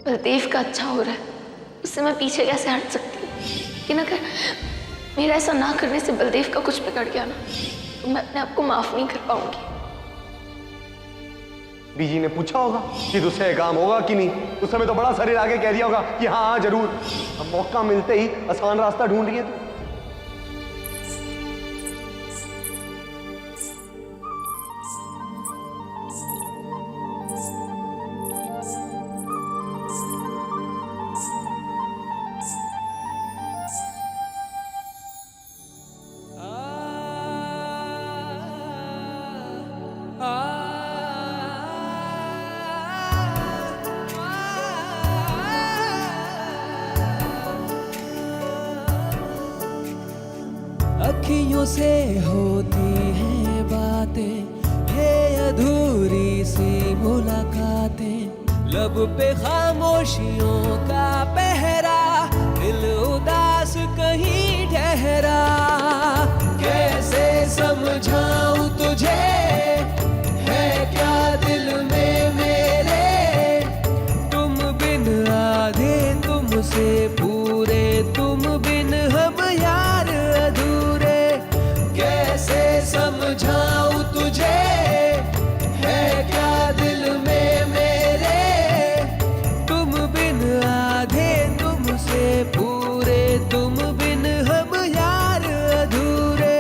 बलदेव का अच्छा हो रहा है, उससे मैं पीछे कैसे हट सकती हूँ? लेकिन अगर मेरा ऐसा ना करने से बलदेव का कुछ बिगड़ गया ना, तो मैं अपने आप को माफ नहीं कर पाऊंगी। बीजी ने पूछा होगा कि तुझसे काम होगा कि नहीं। उस समय तो बड़ा शरीर आगे कह दिया होगा कि हाँ हाँ जरूर। अब मौका मिलते ही आसान रास्ता ढूंढ रही है तू। अखियों से होती हैं बातें, है अधूरी सी मुलाकातें, लब पे खामोशियों का पहरा, दिल उदास कहीं ठहरा। कैसे समझाऊं तुझे, है क्या दिल में मेरे, तुम बिन आधे तुमसे पूरे, तुम बिन हम यार अधूरे। कैसे समझाऊं तुझे, है क्या दिल में मेरे, तुम बिन आधे तुमसे पूरे, तुम बिन हम यार अधूरे।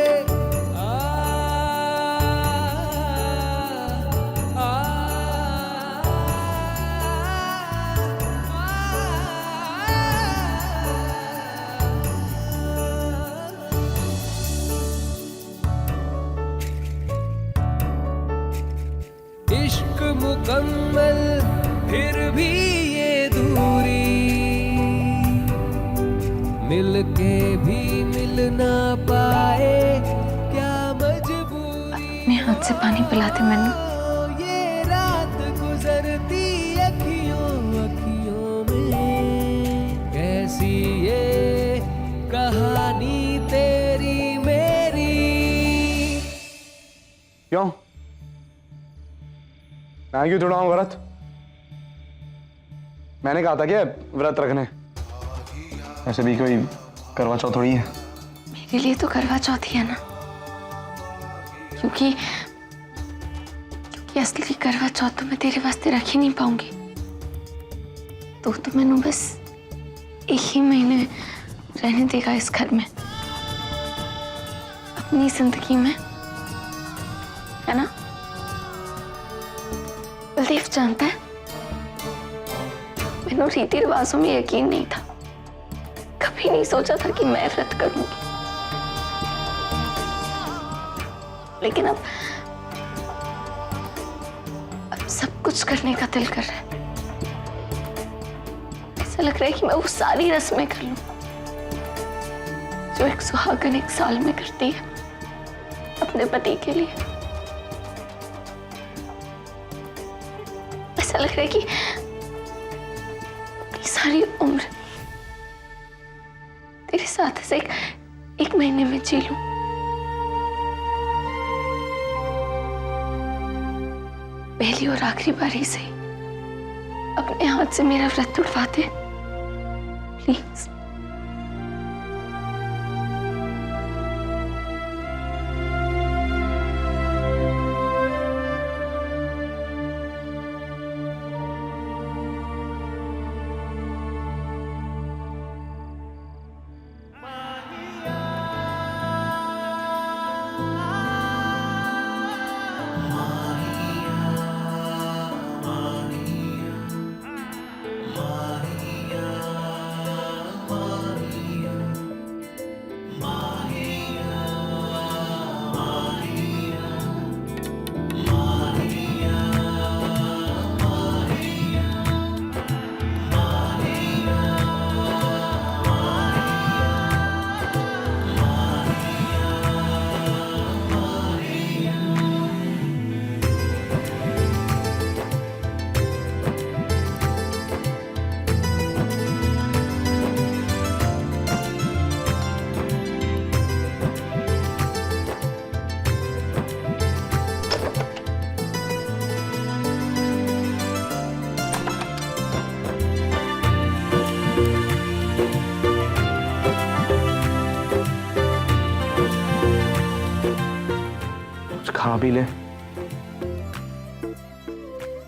इश्क मुकम्मल फिर भी ये दूरी, मिलके भी मिल ना पाए, क्या मजबूरी। अपने हाथ से पानी पिलाते मैनू। ये रात गुजरती अखियों अखियों में, कैसी ये कहानी तेरी मेरी। क्यों मैं क्यों तोड़ाऊं व्रत? मैंने कहा था कि व्रत रखने। ऐसे भी कोई करवा चौथ थोड़ी है। मेरे लिए तो करवा चौथ ही है ना, क्योंकि असली करवा चौथ तो मैं तेरे वास्ते रख ही नहीं पाऊंगी। तो मैनू बस 1 ही महीने रहने देगा इस घर में, अपनी जिंदगी में, है ना? बलदेव जानता है, मैंने रीति रिवाजों में यकीन नहीं था। कभी नहीं सोचा था कि मैं व्रत करूंगी, लेकिन अब सब कुछ करने का दिल कर रहा है। ऐसा लग रहा है कि मैं वो सारी रस्में कर लूं जो एक सुहागन 1 साल में करती है अपने पति के लिए। ऐसा लग रहा है कि अपनी सारी उम्र तेरे साथ ऐसे एक महीने में जी लूं। पहली और आखिरी बारी से अपने हाथ से मेरा व्रत उठवा दे प्लीज। पी ले,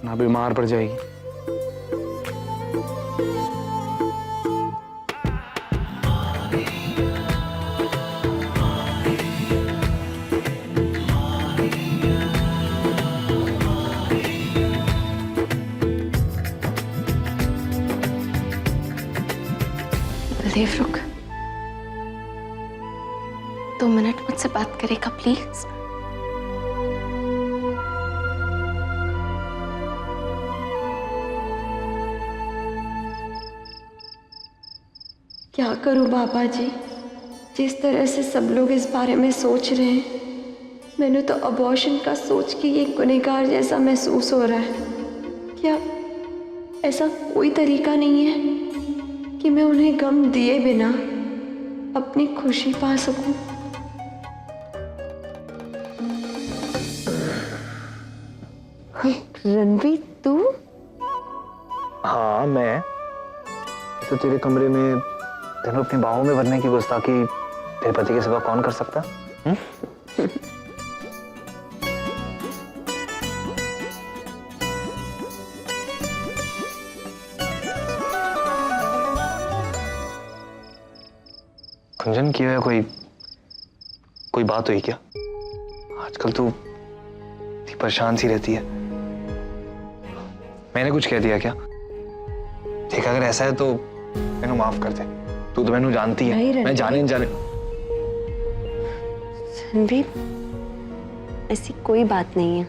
ना बीमार पड़ जाएगी। बलदेव रुक, 2 मिनट मुझसे बात करेगा प्लीज? क्या करूं बाबा जी, जिस तरह से सब लोग इस बारे में सोच रहे हैं, मैंने तो अबॉर्शन का सोच के ये गुनहगार जैसा महसूस हो रहा है। क्या ऐसा कोई तरीका नहीं है कि मैं उन्हें गम दिए बिना अपनी खुशी पा सकूं? रणवीर तू? हाँ मैं तो तेरे कमरे में तेरे अपनी बाहों में भरने की गुस्ताखी तेरे पति के सिवा कौन कर सकता? कुंजन की है कोई बात हुई क्या? आजकल तू इतनी परेशान सी रहती है। मैंने कुछ कह दिया क्या? ठीक, अगर ऐसा है तो मैंने माफ कर दे। तू तो मैंने जानती है, मैं जाने रणवीर, ऐसी कोई बात नहीं है,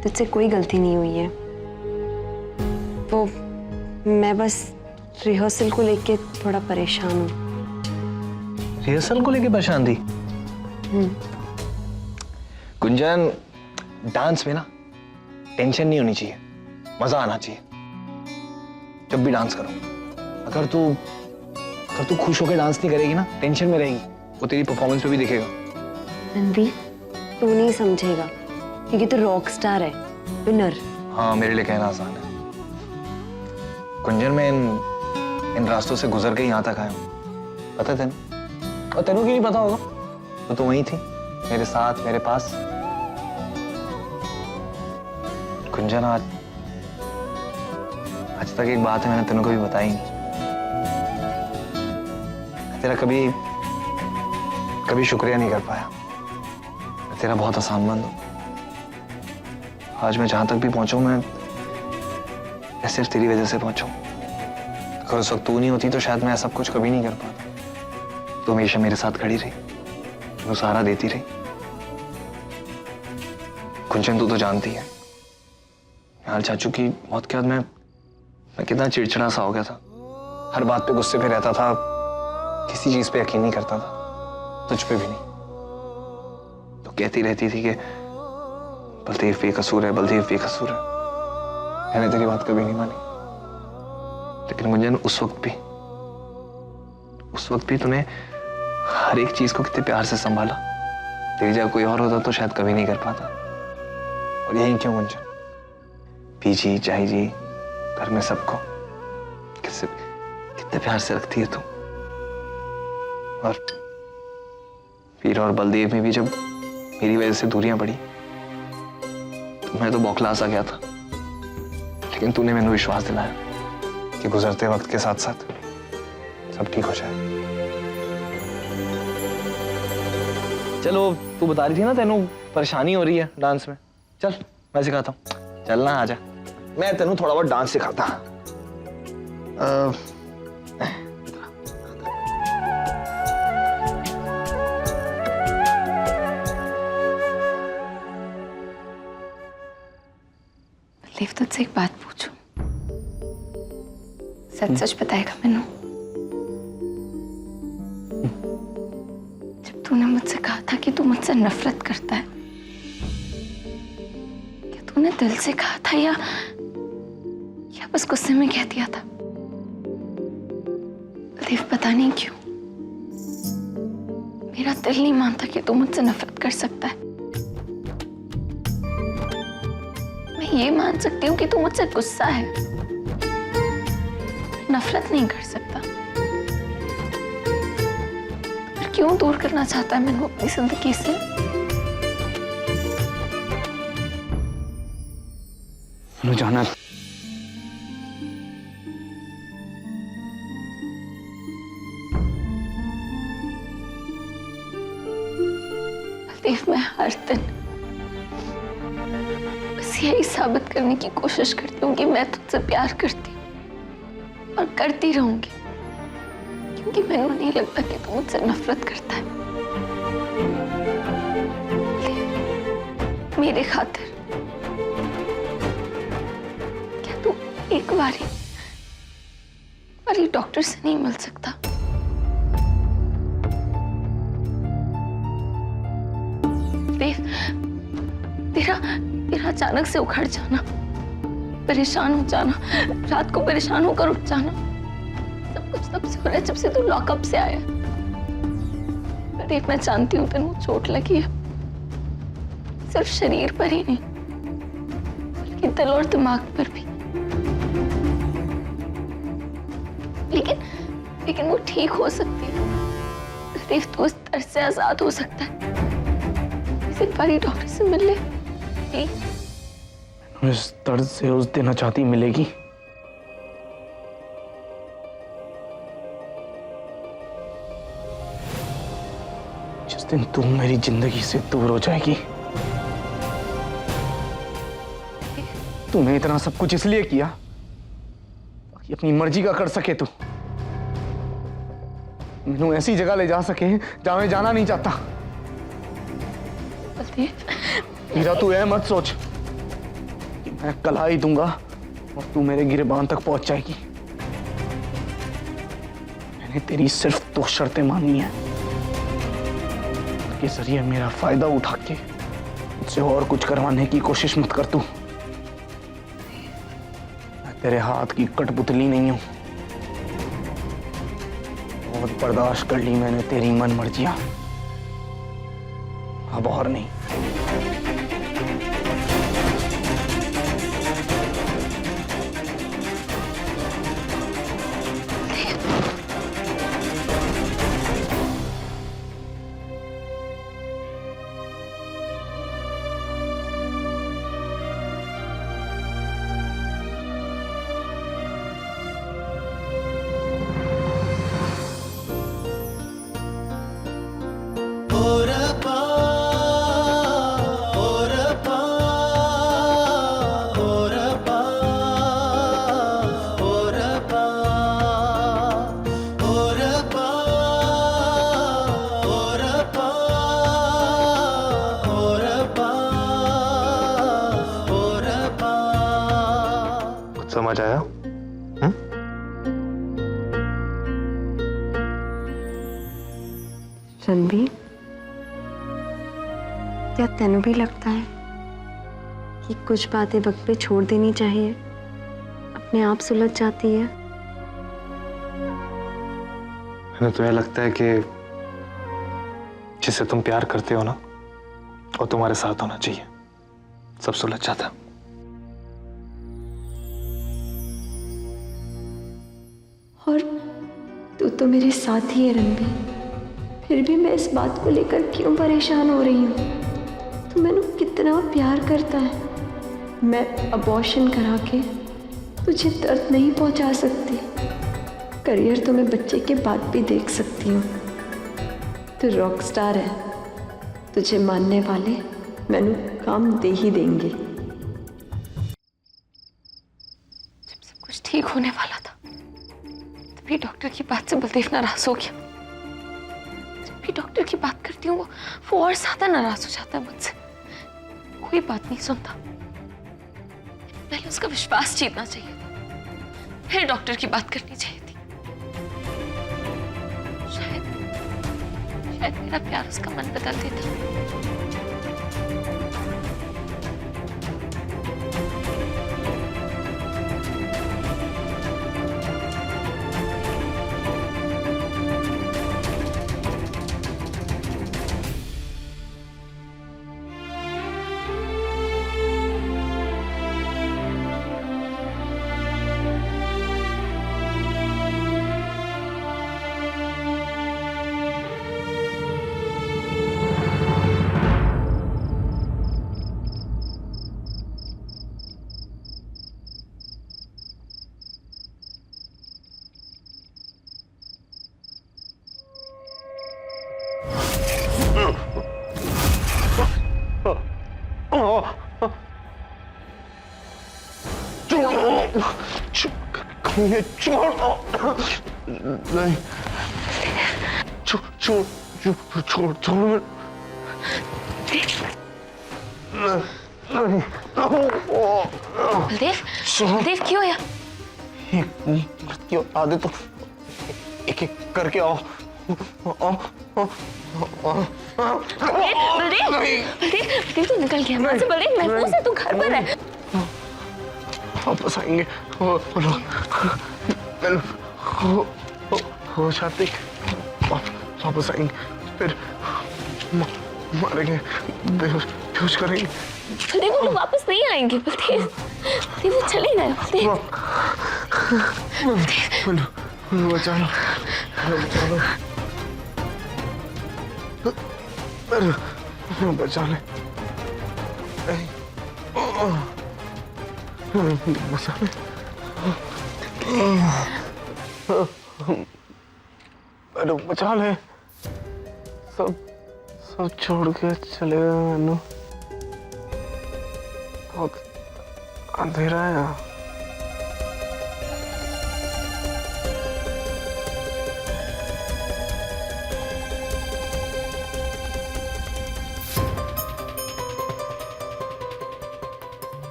तुझसे कोई गलती नहीं हुई है। वो मैं बस रिहर्सल को लेके थोड़ा परेशान हूँ। रिहर्सल को लेके परेशान थी? गुंजन, डांस में ना टेंशन नहीं होनी चाहिए, मजा आना चाहिए। जब भी डांस करो, अगर तू खुश होकर डांस नहीं करेगी ना, टेंशन में रहेगी, वो तेरी परफॉर्मेंस पे भी दिखेगा। रणवीर, तू नहीं समझेगा क्योंकि तू रॉक स्टार है, विनर। हाँ, मेरे लिए कहना आसान है। गुंजन, मैं इन रास्तों से गुजर के यहाँ तक आया हूँ, पता है तेन? और तेनों की नहीं पता होगा, तो तू वहीं थी मेरे साथ, मेरे पास। गुंजन, आज तक एक बात है मैंने तेनों को भी बताई नहीं। तेरा कभी शुक्रिया नहीं कर पाया। मैं तेरा बहुत आसानमंद हूं। आज मैं जहां तक भी पहुंचा मैं सिर्फ तेरी वजह से पहुंचा। अगर उस वक्त तू नहीं होती तो शायद मैं सब कुछ कभी नहीं कर पाता। तू हमेशा मेरे साथ खड़ी रही, तू सहारा देती रही। कुंचन, तू तो जानती है यार, चाचू की मौत के बाद मैं कितना चिड़चिड़ा सा हो गया था। हर बात पे गुस्से पे रहता था, किसी चीज पे यकीन नहीं करता था, तुझ पे भी नहीं। तो कहती रहती थी कि बलदेव बेकसूर है, बलदेव बेकसूर है। मैंने तेरी बात कभी नहीं मानी। लेकिन मुझे उस वक्त भी तूने हर एक चीज को कितने प्यार से संभाला। तेरी जगह कोई और होता तो शायद कभी नहीं कर पाता। और यही क्यों गुंजन, पीजी चाही जी घर में सबको कितने प्यार से रखती है तू। और वीर और बलदेव में भी जब मेरी वजह से दूरियां पड़ी तो मैं तो बौखला सा गया था। लेकिन तूने मैंने विश्वास दिलाया कि गुजरते वक्त के साथ साथ सब ठीक हो जाए। चलो, तू बता रही थी ना तेनों परेशानी हो रही है डांस में। चल मैं सिखाता हूँ, चलना आजा, मैं तेनों थोड़ा बहुत डांस सिखाता। बलदेव, तुझसे एक बात पूछूं? सच सच बताएगा मैनू? जब तूने मुझसे कहा था कि तू मुझसे नफरत करता है, क्या तूने दिल से कहा था या बस गुस्से में कह दिया था? बलदेव, पता नहीं क्यों मेरा दिल नहीं मानता कि तू मुझसे नफरत कर सकता है। मैं ये मान सकती हूँ कि तू मुझसे गुस्सा है, नफरत नहीं कर सकता। पर क्यों दूर करना चाहता है मैंने अपनी जिंदगी से? मैंने जाना बलदेव, मैं हर दिन बस यही साबित करने की कोशिश करती हूँ कि मैं तुझसे प्यार करती हूँ और करती रहूंगी, क्योंकि मैंने नहीं लगता कि तू मुझसे नफरत करता है। मेरे खातिर क्या तू एक बारी डॉक्टर से नहीं मिल सकता? देव, तेरा अचानक से उखड़ जाना, परेशान हो जाना, रात को परेशान होकर उठ जाना, सब कुछ तब से हो रहा है जब से तू लॉकअप से आया। देव, मैं जानती हूँ तेनू चोट लगी है, सिर्फ शरीर पर ही नहीं बल्कि दिल और दिमाग पर भी। लेकिन वो ठीक हो सकती है। देव, तू इस दर्द से आजाद हो सकता है। एक बारी डॉक्टर से मिल ले। इस दर्द से उस दिन आजादी मिलेगी जिस दिन तू मेरी जिंदगी से दूर हो जाएगी। तूने इतना सब कुछ इसलिए किया ताकि अपनी मर्जी का कर सके, तू मैनू ऐसी जगह ले जा सके जहां मैं जाना नहीं चाहता। हीरा, तू यह मत सोच कि मैं कला ही दूंगा और तू मेरे गिरबान तक पहुंच जाएगी। मैंने तेरी सिर्फ 2 शर्तें मानी है, के जरिए मेरा फायदा उठा के मुझसे और कुछ करवाने की कोशिश मत कर तू। मैं तेरे हाथ की कठपुतली नहीं हूं। बहुत बर्दाश्त कर ली मैंने तेरी मन मर्जियां, अब और नहीं। समझ आया? रणबीर, क्या तेनू भी लगता है कि कुछ बातें वक्त पे छोड़ देनी चाहिए, अपने आप सुलझ जाती है? मुझे तो यह लगता है कि जिसे तुम प्यार करते हो ना, वो तुम्हारे साथ होना चाहिए, सब सुलझ जाता। और तू तो मेरे साथ ही है रणबीर, फिर भी मैं इस बात को लेकर क्यों परेशान हो रही हूँ? तू मैनू कितना प्यार करता है। मैं अबॉर्शन करा के तुझे दर्द नहीं पहुँचा सकती, करियर तो मैं बच्चे के बाद भी देख सकती हूँ। तू रॉक स्टार है, तुझे मानने वाले मैनू काम दे ही देंगे। जब सब कुछ ठीक होने वाला था तभी डॉक्टर की बात से बलदेव नाराज हो गया। जब भी डॉक्टर की बात करती हूँ वो और ज्यादा नाराज हो जाता है मुझसे, कोई बात नहीं सुनता। पहले उसका विश्वास जीतना चाहिए था, फिर डॉक्टर की बात करनी चाहिए थी। शायद मेरा प्यार उसका मन बदल देता। नहीं, छोड़ छोड़ छोड़ छोड़ छोड़ मैं बलदेव, बलदेव क्यों या? क्यों आदे तो एक एक करके आओ। बलदेव, बलदेव, बलदेव तू निकल गया वहां से। बलदेव महफूज है, तू घर पर है। वापस आएंगे हो जाते वापस आएंगे, फिर मारेंगे, बेहोश करेंगे। बलदेव वो लोग वापस नहीं आएंगे। बलदेव, बलदेव वो चले गए। बलदेव बचा लो, बचा ले, बचा ले। अरे बचा ले, सब छोड़ के चले गए मैनू। बहुत अंधेरा है यहाँ।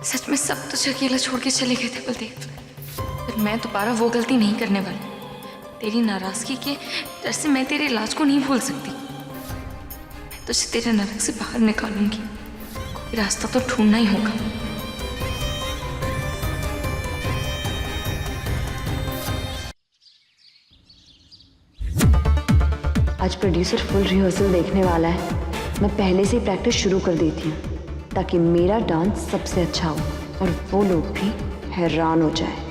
सच में सब तुझे अकेला छोड़ के चले गए थे बलदेव, पर मैं दोबारा वो गलती नहीं करने वाली। तेरी नाराजगी के डर से मैं तेरे इलाज को नहीं भूल सकती। मैं तुझे तेरे नरक से बाहर निकालूंगी। कोई रास्ता तो ढूंढना ही होगा। आज प्रोड्यूसर फुल रिहर्सल देखने वाला है। मैं पहले से ही प्रैक्टिस शुरू कर देती हूँ ताकि मेरा डांस सबसे अच्छा हो और वो लोग भी हैरान हो जाए।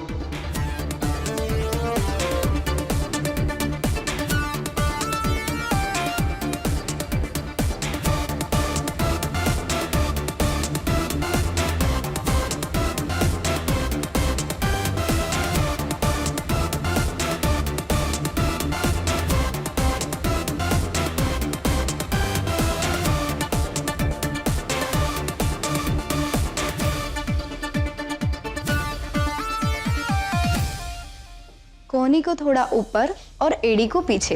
कोहनी को थोड़ा ऊपर और एड़ी को पीछे।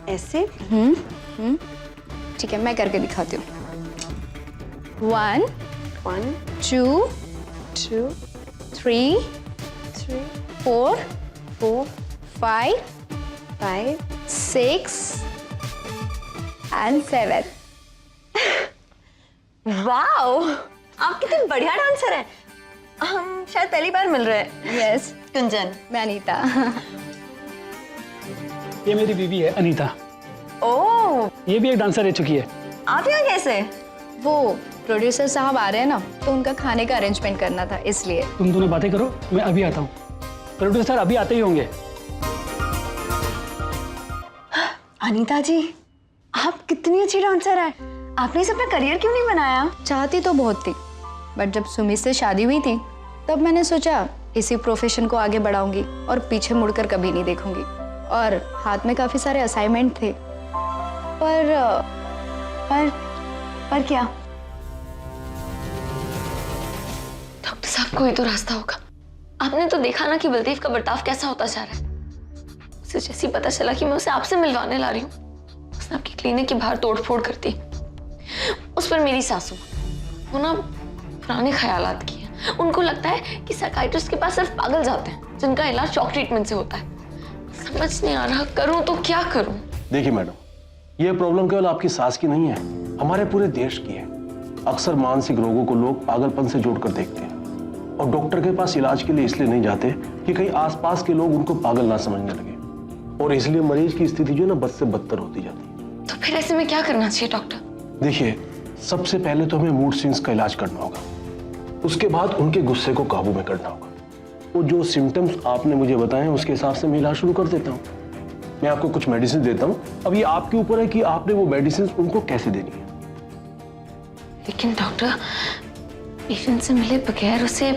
ऐसे? ठीक है, मैं करके दिखाती हूँ। 1 2 3 4 5 6 and 7। वाओ, आप कितने बढ़िया डांसर हैं। हम शायद पहली बार मिल रहे हैं। यस, कुंजन। मैं अनीता। ये मेरी बीवी है अनीता। ओह, ये भी एक डांसर रह चुकी है। आप यहाँ कैसे? वो प्रोड्यूसर साहब आ रहे हैं ना, तो उनका खाने का अरेंजमेंट करना था, इसलिए। तुम दोनों बातें करो, मैं अभी आता हूँ। प्रोड्यूसर अभी आते ही होंगे। अनीता जी, आप कितनी अच्छी डांसर हैं। आपने इसे अपना करियर क्यों नहीं बनाया? चाहती तो बहुत थी, बट जब सुमित से शादी हुई थी तब मैंने सोचा इसी प्रोफेशन को आगे बढ़ाऊंगी और पीछे मुड़कर कभी नहीं देखूंगी। और हाथ में काफी सारे असाइनमेंट थे, पर क्या? डॉक्टर साहब, कोई तो रास्ता होगा। आपने तो देखा ना कि बलदेव का बर्ताव कैसा होता जा रहा है। उसे जैसे ही पता चला कि मैं उसे आपसे मिलवाने ला रही हूँ, उसने आपकी क्लिनिक के बाहर तोड़फोड़ कर दी। उस पर मेरी सासू, वो ना पुराने ख्यालात की है। उनको लगता है कि साइकियाट्रिस्ट के पास सिर्फ पागल जाते हैं जिनका इलाज शॉक ट्रीटमेंट से होता है। समझ नहीं आ रहा, करूं तो क्या करूं। देखिए मैडम, यह प्रॉब्लम केवल आपकी सास की नहीं है, हमारे पूरे देश की है। अक्सर मानसिक रोगों को लोग पागलपन से जोड़कर देखते हैं और डॉक्टर के पास इलाज के लिए इसलिए नहीं जाते कि कहीं आसपास के लोग उनको पागल ना समझने लगे, और इसलिए मरीज की स्थिति जो है ना बद से बदतर होती जाती है। तो फिर ऐसे में क्या करना चाहिए डॉक्टर? देखिए, सबसे पहले तो हमें मूड स्विंग्स का इलाज करना होगा। उसके बाद उनके गुस्से को काबू में करना होगा। वो जो सिम्टम्स आपने मुझे बताए हैं उसके हिसाब से मैं इलाज शुरू कर देता हूँ। मैं आपको कुछ मेडिसिन देता हूँ। अब ये आपके ऊपर है कि आपने वो मेडिसिन उनको कैसे देनी है। लेकिन डॉक्टर, पेशेंट से मिले बगैर उसे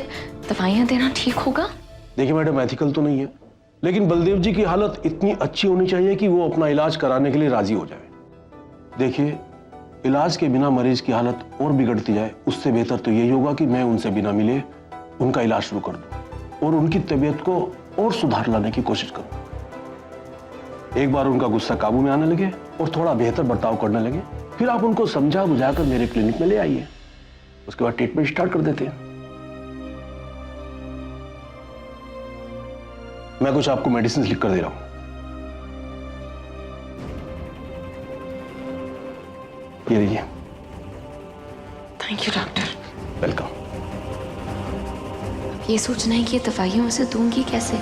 दवाइयाँ देना ठीक होगा? देखिए मैडम, एथिकल तो नहीं है, लेकिन बलदेव जी की हालत इतनी अच्छी होनी चाहिए कि वो अपना इलाज कराने के लिए राजी हो जाए। देखिए, इलाज के बिना मरीज की हालत और बिगड़ती जाए, उससे बेहतर तो यही होगा कि मैं उनसे बिना मिले उनका इलाज शुरू कर दूं और उनकी तबीयत को और सुधार लाने की कोशिश करूं। एक बार उनका गुस्सा काबू में आने लगे और थोड़ा बेहतर बर्ताव करने लगे, फिर आप उनको समझा बुझाकर मेरे क्लिनिक में ले आइए। उसके बाद ट्रीटमेंट स्टार्ट कर देते हैं। मैं कुछ आपको मेडिसिन लिख कर दे रहा हूं। ये लीजिए। Thank you doctor. वेलकम। ये सोचना है कि ये दवाइयां उसे दूंगी कैसे।